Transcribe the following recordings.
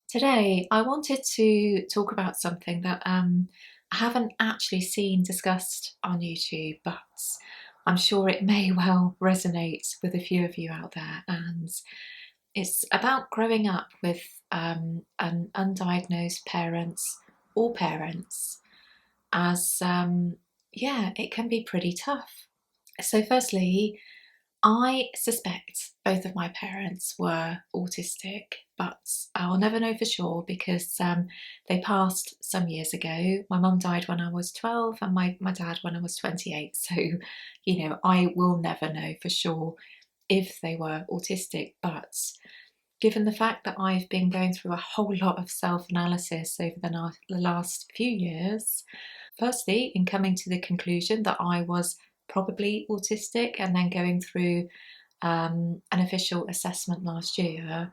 Today, I wanted to talk about something that I haven't actually seen discussed on YouTube, but I'm sure it may well resonate with a few of you out there. And it's about growing up with an undiagnosed parents or parents, as yeah, it can be pretty tough. So, firstly, I suspect both of my parents were autistic, but I'll never know for sure because they passed some years ago. My mum died when I was 12 and my dad when I was 28. So, I will never know for sure if they were autistic. But given the fact that I've been going through a whole lot of self analysis over the last few years, firstly, in coming to the conclusion that I was probably autistic and then going through an official assessment last year,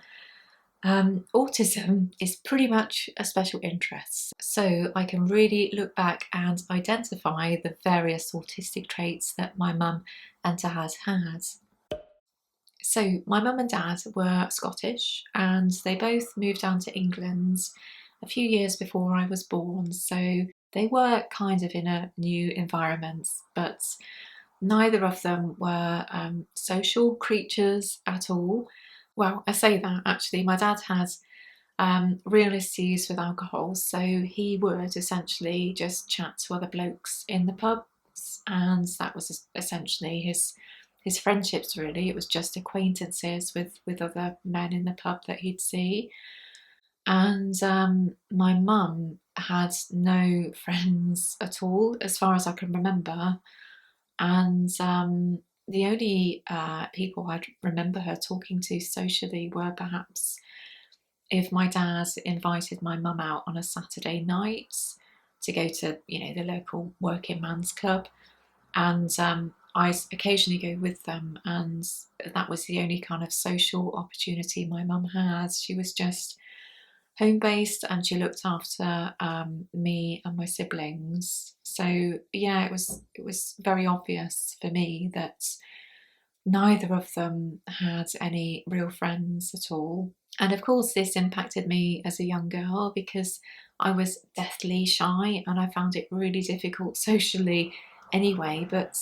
autism is pretty much a special interest. So I can really look back and identify the various autistic traits that my mum and dad had. So my mum and dad were Scottish and they both moved down to England a few years before I was born. So they were kind of in a new environment, but neither of them were social creatures at all. Well, I say that actually, my dad had real issues with alcohol, so he would essentially just chat to other blokes in the pubs, and that was essentially his friendships. Really, it was just acquaintances with other men in the pub that he'd see. And my mum had no friends at all, as far as I can remember. And the only people I'd remember her talking to socially were perhaps if my dad invited my mum out on a Saturday night to go to, the local working man's club. And I occasionally go with them, and that was the only kind of social opportunity my mum had. She was just home based and she looked after me and my siblings. So yeah, it was very obvious for me that neither of them had any real friends at all. And of course, this impacted me as a young girl because I was deathly shy and I found it really difficult socially anyway. But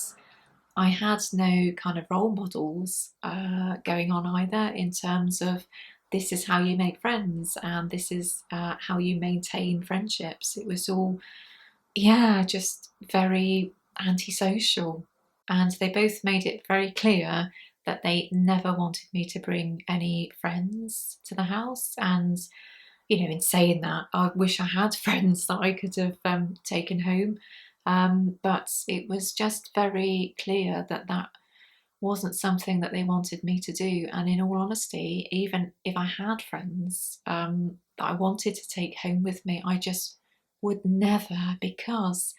I had no kind of role models going on either in terms of this is how you make friends and this is how you maintain friendships. It was all, yeah, just very antisocial. And they both made it very clear that they never wanted me to bring any friends to the house. And, in saying that, I wish I had friends that I could have taken home. But it was just very clear that that wasn't something that they wanted me to do. And in all honesty, even if I had friends that I wanted to take home with me, I just would never, because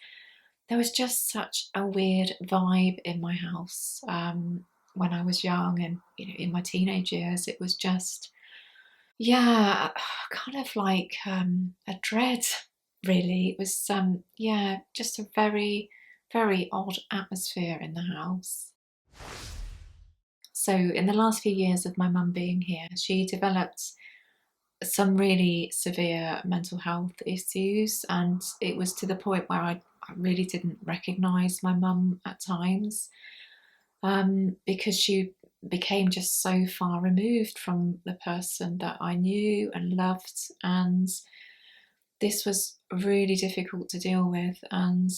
there was just such a weird vibe in my house when I was young and in my teenage years. It was just, yeah, kind of like a dread, really. It was yeah, just a very, very odd atmosphere in the house. So in the last few years of my mum being here, she developed some really severe mental health issues, and it was to the point where I really didn't recognise my mum at times because she became just so far removed from the person that I knew and loved, and this was really difficult to deal with. And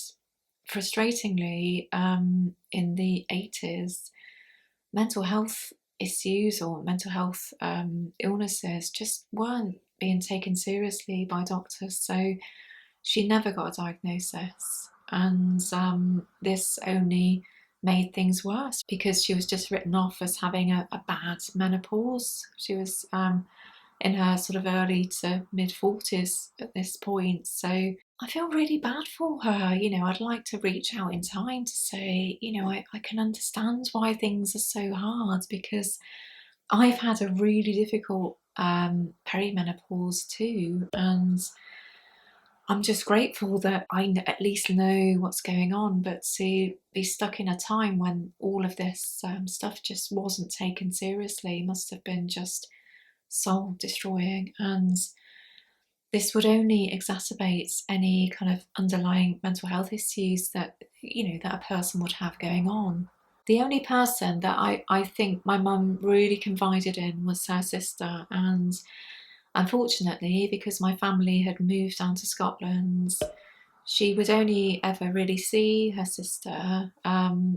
frustratingly, in the 80s, mental health issues or mental health illnesses just weren't being taken seriously by doctors. So she never got a diagnosis. And this only made things worse because she was just written off as having a bad menopause. She was in her sort of early to mid 40s at this point. So I feel really bad for her. I'd like to reach out in time to say, I can understand why things are so hard because I've had a really difficult perimenopause too. And I'm just grateful that I at least know what's going on. But to be stuck in a time when all of this stuff just wasn't taken seriously must have been just soul destroying. And this would only exacerbate any kind of underlying mental health issues that, that a person would have going on. The only person that I think my mum really confided in was her sister, and unfortunately, because my family had moved down to Scotland, she would only ever really see her sister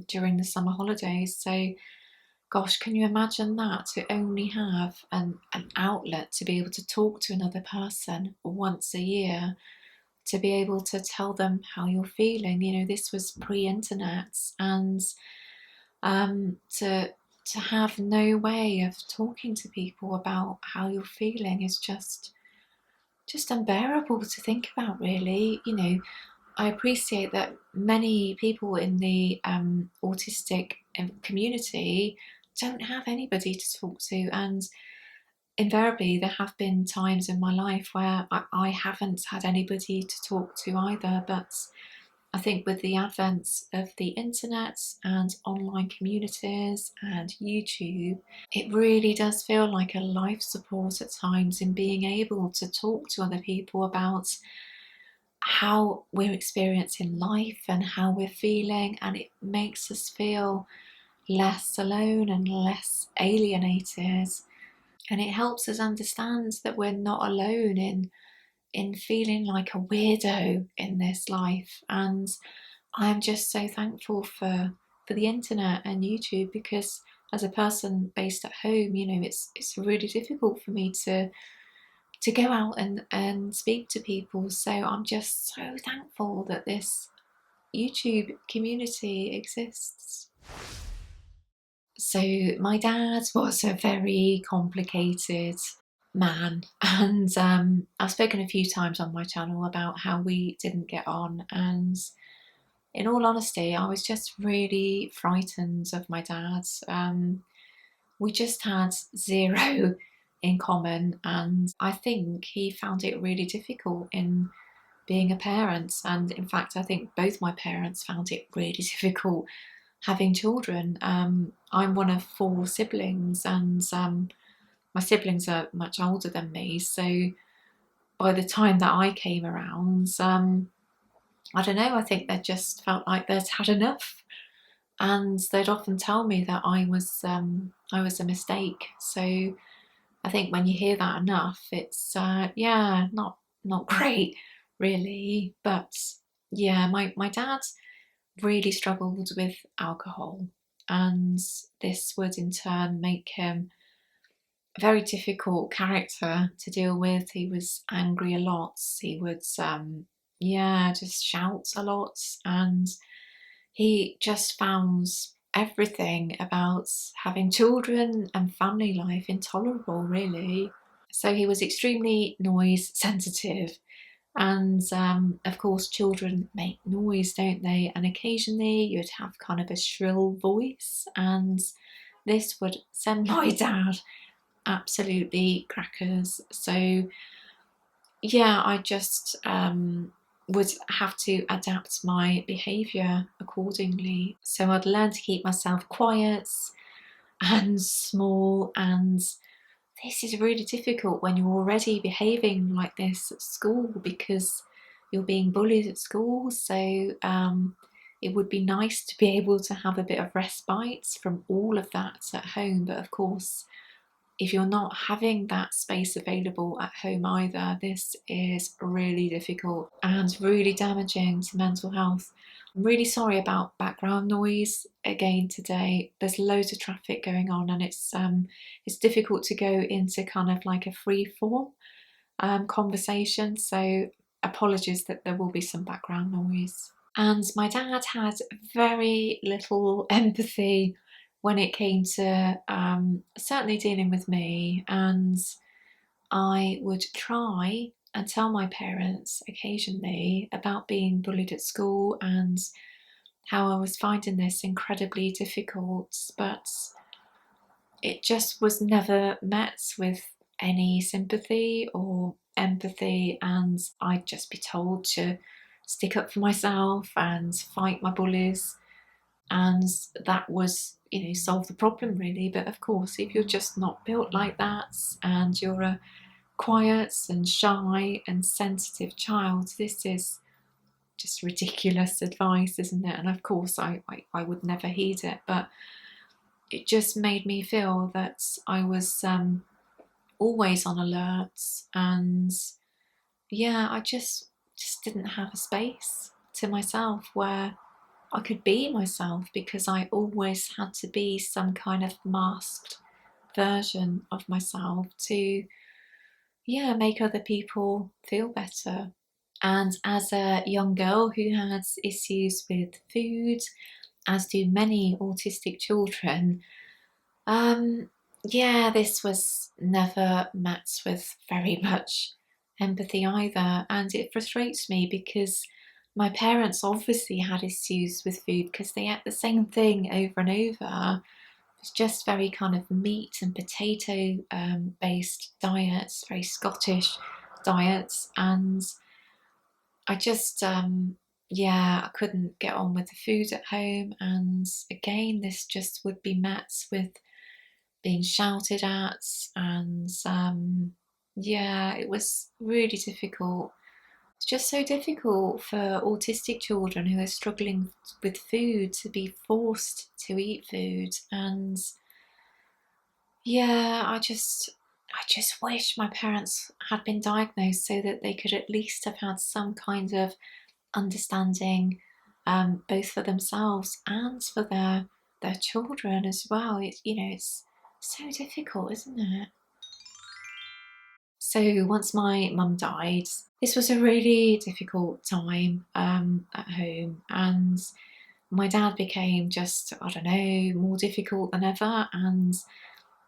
during the summer holidays. So gosh, can you imagine that? To only have an outlet to be able to talk to another person once a year, to be able to tell them how you're feeling. This was pre-internet, and to have no way of talking to people about how you're feeling is just unbearable to think about, really. I appreciate that many people in the autistic community don't have anybody to talk to, and invariably there have been times in my life where I haven't had anybody to talk to either. But I think with the advent of the internet and online communities and YouTube, it really does feel like a life support at times in being able to talk to other people about how we're experiencing life and how we're feeling, and it makes us feel less alone and less alienated, and it helps us understand that we're not alone in feeling like a weirdo in this life. And I'm just so thankful for the internet and YouTube, because as a person based at home, it's really difficult for me to go out and speak to people. So I'm just so thankful that this YouTube community exists. So my dad was a very complicated man, and I've spoken a few times on my channel about how we didn't get on, and in all honesty, I was just really frightened of my dad. We just had zero in common, and I think he found it really difficult in being a parent. And in fact, I think both my parents found it really difficult having children. I'm one of four siblings, and my siblings are much older than me. So by the time that I came around, I don't know, I think they just felt like they'd had enough. And they'd often tell me that I was a mistake. So I think when you hear that enough, it's yeah, not great, really. But yeah, my dad really struggled with alcohol, and this would in turn make him a very difficult character to deal with. He was angry a lot. He would yeah, just shout a lot, and he just found everything about having children and family life intolerable, really. So he was extremely noise sensitive, and of course, children make noise, don't they? And occasionally you'd have kind of a shrill voice, and this would send my dad absolutely crackers. So yeah, I just would have to adapt my behaviour accordingly. So I'd learn to keep myself quiet and small, and this is really difficult when you're already behaving like this at school because you're being bullied at school. So it would be nice to be able to have a bit of respite from all of that at home. But of course, if you're not having that space available at home either, this is really difficult and really damaging to mental health. I'm really sorry about background noise again today. There's loads of traffic going on, and it's difficult to go into kind of like a free form conversation. So apologies that there will be some background noise. And my dad had very little empathy when it came to certainly dealing with me. And I would try and tell my parents occasionally about being bullied at school and how I was finding this incredibly difficult, but it just was never met with any sympathy or empathy, and I'd just be told to stick up for myself and fight my bullies, and that was, solve the problem, really. But of course, if you're just not built like that and you're a quiet and shy and sensitive child, this is just ridiculous advice, isn't it? And of course I would never heed it, but it just made me feel that I was always on alert, and yeah, I just didn't have a space to myself where I could be myself, because I always had to be some kind of masked version of myself to, yeah, make other people feel better. And as a young girl who has issues with food, as do many autistic children, yeah, this was never met with very much empathy either. And it frustrates me because my parents obviously had issues with food because they ate the same thing over and over. It's just very kind of meat and potato based diets, very Scottish diets. And I just, yeah, I couldn't get on with the food at home. And again, this just would be met with being shouted at. And yeah, it was really difficult. It's just so difficult for autistic children who are struggling with food to be forced to eat food. And yeah, I just wish my parents had been diagnosed so that they could at least have had some kind of understanding, both for themselves and for their children as well. It's, you know, it's so difficult, isn't it? So once my mum died, this was a really difficult time at home, and my dad became just, I don't know, more difficult than ever. And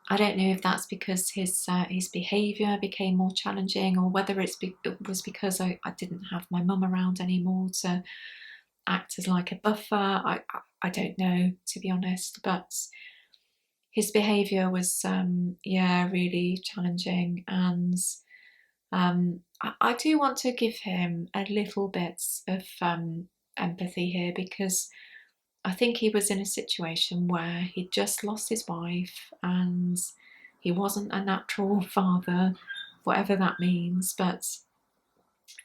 I don't know if that's because his behaviour became more challenging, or whether it was because I didn't have my mum around anymore to act as like a buffer. I don't know, to be honest, but his behaviour was yeah, really challenging. And I do want to give him a little bit of empathy here, because I think he was in a situation where he'd just lost his wife and he wasn't a natural father, whatever that means. But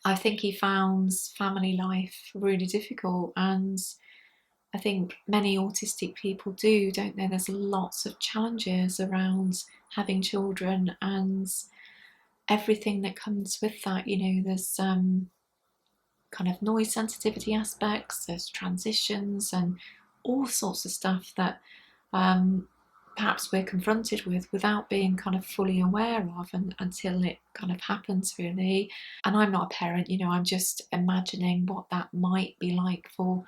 I think he found family life really difficult. And I think many autistic people do, don't they? There's lots of challenges around having children and everything that comes with that. You know, there's kind of noise sensitivity aspects, there's transitions, and all sorts of stuff that perhaps we're confronted with without being kind of fully aware of, and until it kind of happens, really. And I'm not a parent, you know, I'm just imagining what that might be like for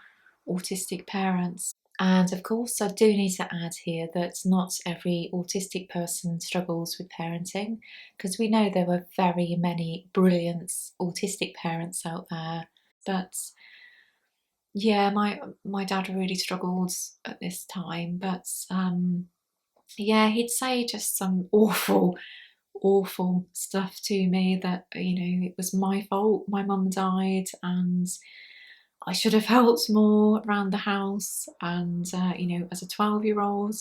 autistic parents. And of course, I do need to add here that not every autistic person struggles with parenting, because we know there were very many brilliant autistic parents out there. But yeah, my dad really struggled at this time. But yeah, he'd say just some awful stuff to me, that, you know, it was my fault my mum died, and I should have helped more around the house. And you know, as a 12-year-old,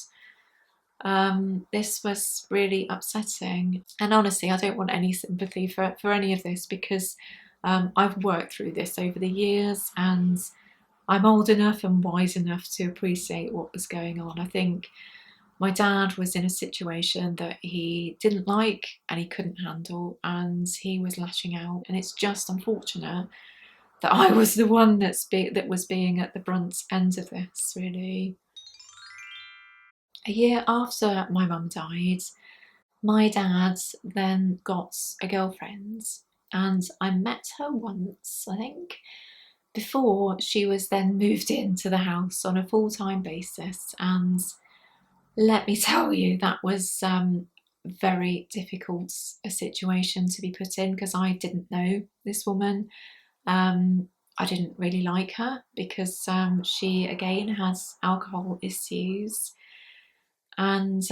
this was really upsetting. And honestly, I don't want any sympathy for any of this, because I've worked through this over the years, and I'm old enough and wise enough to appreciate what was going on. I think my dad was in a situation that he didn't like and he couldn't handle, and he was lashing out. And it's just unfortunate that I was the one that was being at the brunt end of this, really. A year after my mum died, my dad then got a girlfriend, and I met her once, I think, before she was then moved into the house on a full-time basis. And let me tell you, that was very difficult a situation to be put in, because I didn't know this woman. I didn't really like her because she again has alcohol issues, and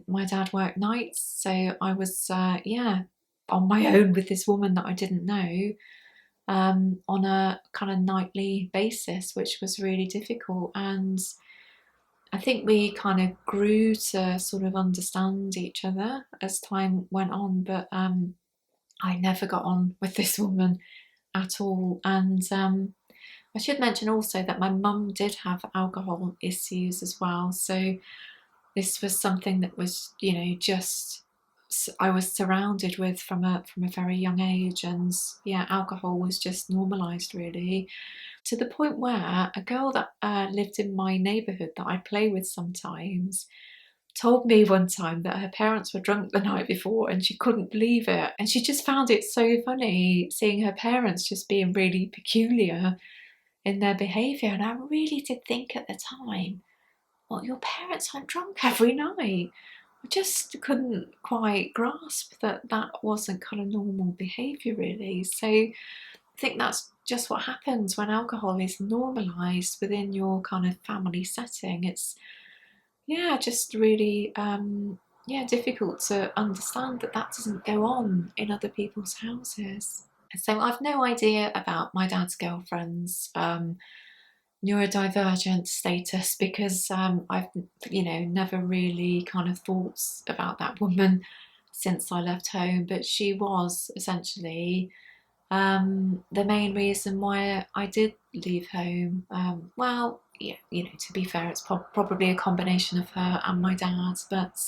my dad worked nights, so I was yeah, on my own with this woman that I didn't know, on a kind of nightly basis, which was really difficult. And I think we kind of grew to sort of understand each other as time went on. But I never got on with this woman at all. And I should mention also that my mum did have alcohol issues as well. So this was something that was, you know, just I was surrounded with from a very young age. And yeah, alcohol was just normalised really, to the point where a girl that lived in my neighbourhood that I play with sometimes told me one time that her parents were drunk the night before and she couldn't believe it. And she just found it so funny seeing her parents just being really peculiar in their behaviour. And I really did think at the time, well, your parents aren't drunk every night. I just couldn't quite grasp that that wasn't kind of normal behaviour really. So I think that's just what happens when alcohol is normalised within your kind of family setting. It's, yeah, just really yeah, difficult to understand that that doesn't go on in other people's houses. So I've no idea about my dad's girlfriend's neurodivergent status, because I've, you know, never really kind of thought about that woman since I left home. But she was essentially the main reason why I did leave home. Well, yeah, you know, to be fair, it's probably a combination of her and my dad, but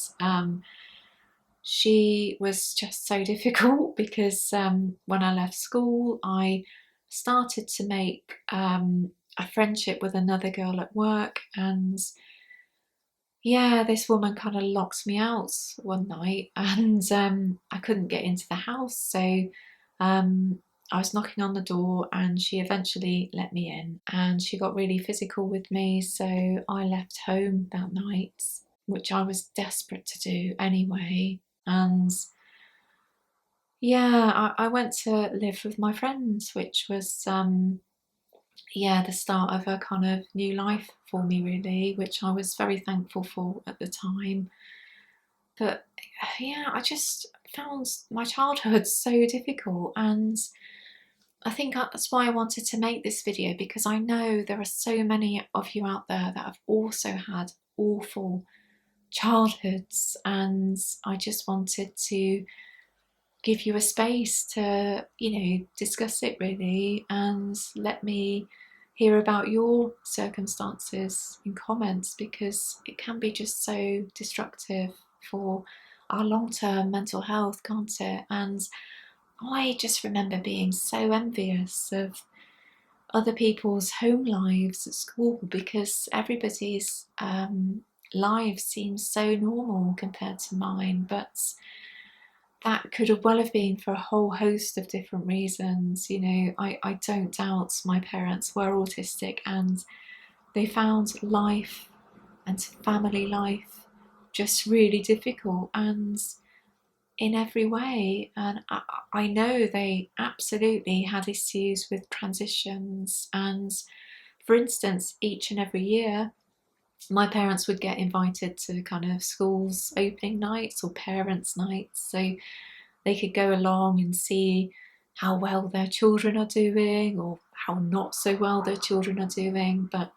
she was just so difficult because when I left school, I started to make a friendship with another girl at work, and yeah, this woman kind of locked me out one night, and I couldn't get into the house. So I was knocking on the door, and she eventually let me in, and she got really physical with me. So I left home that night, which I was desperate to do anyway. And yeah, I went to live with my friends, which was yeah, the start of a kind of new life for me really, which I was very thankful for at the time. But yeah, I just found my childhood so difficult, and I think that's why I wanted to make this video, because I know there are so many of you out there that have also had awful childhoods, and I just wanted to give you a space to, you know, discuss it really, and let me hear about your circumstances in comments, because it can be just so destructive for our long-term mental health, can't it? And I just remember being so envious of other people's home lives at school, because everybody's lives seem so normal compared to mine. But that could have well have been for a whole host of different reasons. You know, I don't doubt my parents were autistic, and they found life and family life just really difficult and in every way. And I know they absolutely had issues with transitions. And for instance, each and every year, my parents would get invited to kind of schools opening nights or parents' nights, so they could go along and see how well their children are doing or how not so well their children are doing. But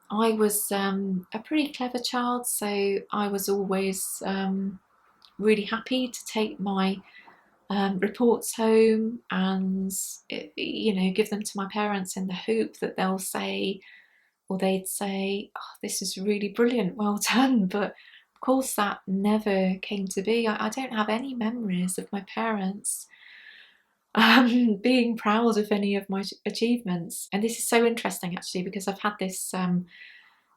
I was a pretty clever child, so I was always really happy to take my reports home and, you know, give them to my parents in the hope that they'll say, or they'd say, oh, this is really brilliant, well done. But of course that never came to be. I don't have any memories of my parents being proud of any of my achievements. And this is so interesting actually, because I've had this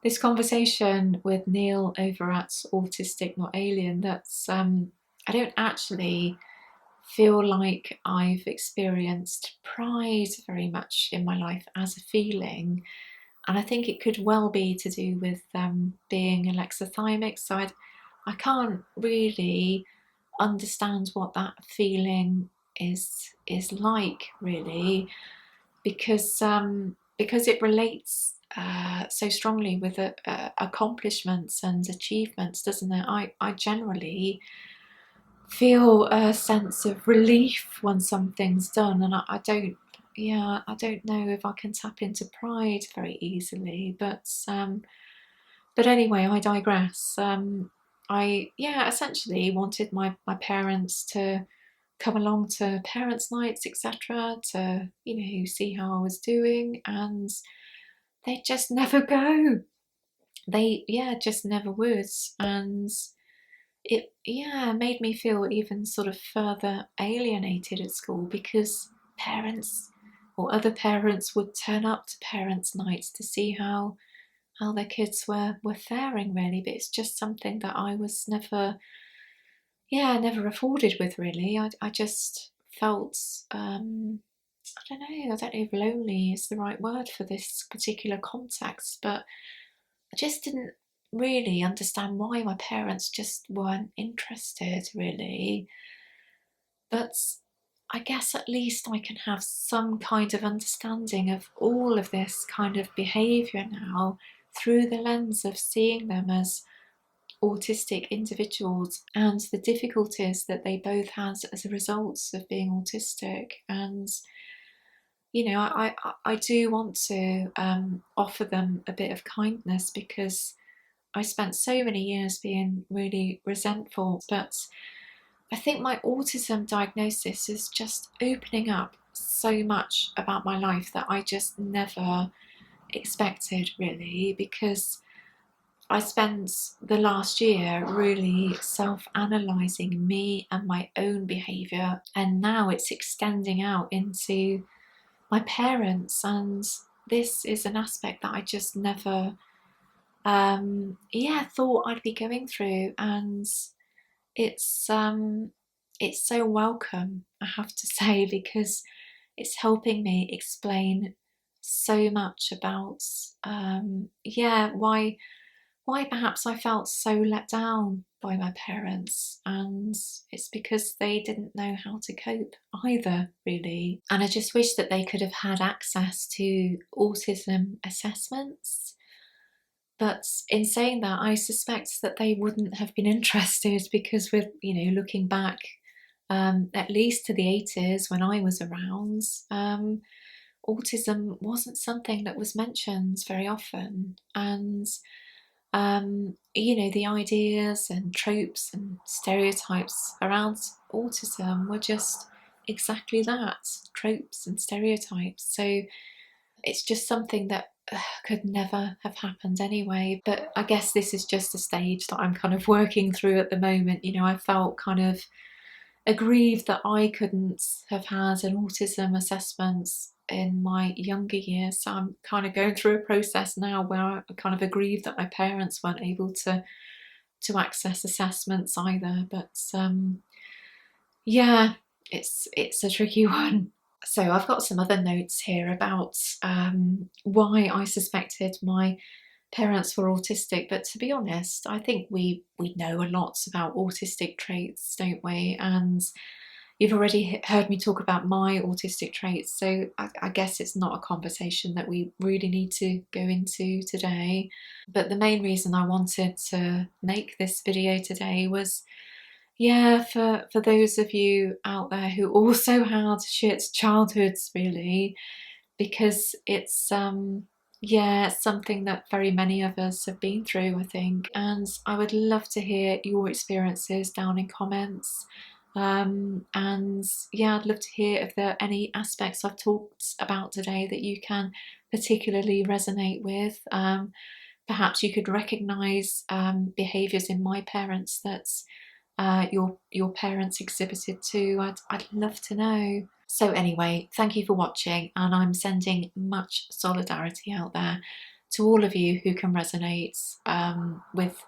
this conversation with Neil over at Autistic Not Alien, that's I don't actually feel like I've experienced pride very much in my life as a feeling. And I think it could well be to do with being alexithymic. So I can't really understand what that feeling is like really, because it relates so strongly with accomplishments and achievements, doesn't it? I generally feel a sense of relief when something's done, and I don't, yeah, I don't know if I can tap into pride very easily. But anyway, I digress. I, yeah, essentially wanted my parents to come along to parents' nights, etc., to, you know, see how I was doing, and they just never go. They, yeah, just never would. And it, yeah, made me feel even sort of further alienated at school, because parents or other parents would turn up to parents' nights to see how their kids were faring, really. But it's just something that I was never, yeah, never afforded with, really. I just felt, I don't know, I don't know if lonely is the right word for this particular context, but I just didn't really understand why my parents just weren't interested, really. But I guess at least I can have some kind of understanding of all of this kind of behaviour now through the lens of seeing them as autistic individuals and the difficulties that they both had as a result of being autistic. And you know, I do want to offer them a bit of kindness, because I spent so many years being really resentful. But I think my autism diagnosis is just opening up so much about my life that I just never expected, really, because I spent the last year really self-analysing me and my own behaviour, and now it's extending out into my parents, and this is an aspect that I just never yeah, thought I'd be going through. And it's it's so welcome, I have to say, because it's helping me explain so much about yeah, why perhaps I felt so let down by my parents. And it's because they didn't know how to cope either, really. And I just wish that they could have had access to autism assessments. But in saying that, I suspect that they wouldn't have been interested, because with, you know, looking back at least to the 80s when I was around, autism wasn't something that was mentioned very often. And you know, the ideas and tropes and stereotypes around autism were just exactly that, tropes and stereotypes. So it's just something that could never have happened anyway. But I guess this is just a stage that I'm kind of working through at the moment. You know, I felt kind of aggrieved that I couldn't have had an autism assessment in my younger years. So I'm kind of going through a process now where I'm kind of aggrieved that my parents weren't able to access assessments either. But yeah, it's a tricky one. So I've got some other notes here about why I suspected my parents were autistic. But to be honest, I think we know a lot about autistic traits, don't we? And you've already heard me talk about my autistic traits, so I guess it's not a conversation that we really need to go into today. But the main reason I wanted to make this video today was, yeah, for those of you out there who also had shit childhoods, really, because it's yeah, something that very many of us have been through, I think. And I would love to hear your experiences down in comments. And yeah, I'd love to hear if there are any aspects I've talked about today that you can particularly resonate with. Perhaps you could recognise behaviours in my parents that your parents exhibited too. I'd love to know. So anyway, thank you for watching, and I'm sending much solidarity out there to all of you who can resonate with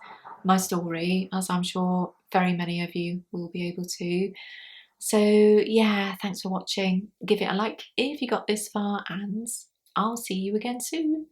my story, as I'm sure very many of you will be able to. So yeah, thanks for watching. Give it a like if you got this far, and I'll see you again soon.